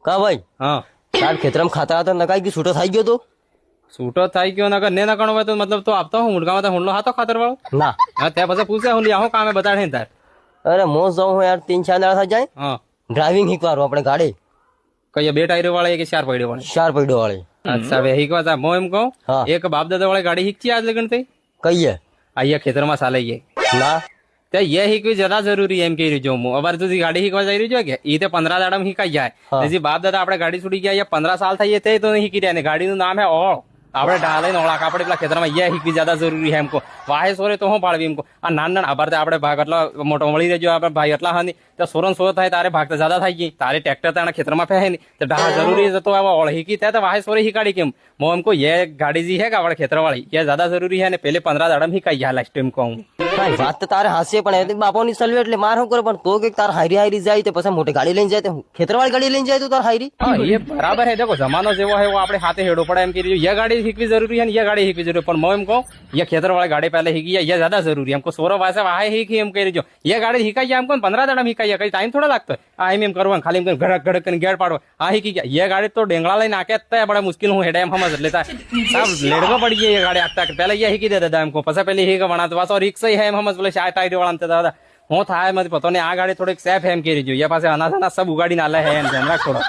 કા ભાઈ હા તાર ખેતરમાં ખાતા હતા નકાઈ કે છૂટો થઈ ગયો તો છૂટો થાય ગયો નકર ને નકણો હોય તો મતલબ તો આપતો હું મુડગામાં તો હુંડલો હાતો ખાતર વાળો ના હા ત્યાં પછી પૂછે હું લ્યા હું કામે બતાડે ને તાર અરે મોસ જાઉં હું યાર 3-4 દાડા થઈ જાય હા ડ્રાઇવિંગ શીખવાડું આપણે ગાડી કઈ બે ટાયર વાળા કે ચાર પૈડે વાળી 4 પૈડો વાળી અચ્છા હવે શીખવા તા મો એમ કહું હા. એક બાપ દાદા વાળી ગાડી શીખી આજ લગન થઈ કહીએ અહીંયા ખેતરમાં ચાલે ગઈ ના ત્યાં એ શીખવી જરા જરૂરી એમ કહી રહ્યો હું અવાર સુધી ગાડી શીખવા જઈ રહ્યો કે એ તો 15 દાડામાં શીખાઈ જાય હા. ને જે બાપ દાદા આપણે ગાડી છૂટી ગયા 15 સાલ થઈ તે તો નહીં શીખી રહ્યા ને ગાડીનું નામ હે ઓળ આપણે ઢાલે ઓળખ આપણે પેલા ખેતરમાં એ શીખવી જ્યાદા જરૂરી છે એમ કો વાહે સોરે તો હું પાડવી એમ કો આ નાના આભાર આપણે ભાગ એટલા મોટો મળી રહેજો આપણે ભાઈ એટલા હા નહીં તો સોરન સોર થાય તારે ભાગ તો જ્યાદા થઈ ગઈ તારે ટ્રેક્ટર તાણા ખેતરમાં ફેહે નહીં તો ઢા જરૂરી છે તો ઓળ શીખી થાય તો વાહે સોરે શીખાડી કેમ મો એમ કો એ ગાડી જે છે કે આપણે ખેતરવાળી એ જ્યાદા જરૂરી છે ને પેલે 15 દાડામાં શીખાઈ ગયા લાસ્ટ ટાઈમ કહું ભાઈ વાત તો તારે હાસે પણ એ બાપોની સલવે એટલે માર શું કરે પણ તો કે તાર હારી જાય તો પછી મોટી ગાડી લઈને જાય તો ખેતરવાળી ગાડી લઈને જાય તો તાર હારી હા એ બરાબર છે દેખો જમાનો જેવો છે આપણે હાથે હેડો પડે એમ કરી એ ગાડી શીખવી જરૂરી છે ને એ ગાડી શીખવી જરૂરી પણ હું એમ કહું એ ખેતરવાળી ગાડી પહેલા શીખી જાય એ જ્યાદા જરૂરી એમ કો સોરો પાસે વાહે શીખી એમ કરી જો એ ગાડી શીખાઈ જાય એમ કોણ 15 દાડા શીખાઈ કઈ ટાઈમ થોડા લાગતો આ એમ કરવાનું ખાલી એમ ગડક ગડક કરીને ગેડ પાડો આ શીખી ગયા એ ગાડી તો ડેંગળા લઈને નાખે તો બડા મુશ્કેલ હું હેડે એમ સમજ એટલે સાહેબ લેડકો પડી ગઈ એ ગાડી આખતા પહેલા એ શીખી દે દાદા એમ કો પછી પેલી શીખ વણા તો પાછો રિક્ષા હે એમ સમજ બોલે આ ટાયર વાળા દાદા હું થાય મને પતો ને આ ગાડી થોડીક સેફ એમ કરી જો એ પાસે અનાજ સબ ઉગાડી ના લે હે એમ ધ્યાન રાખ થોડો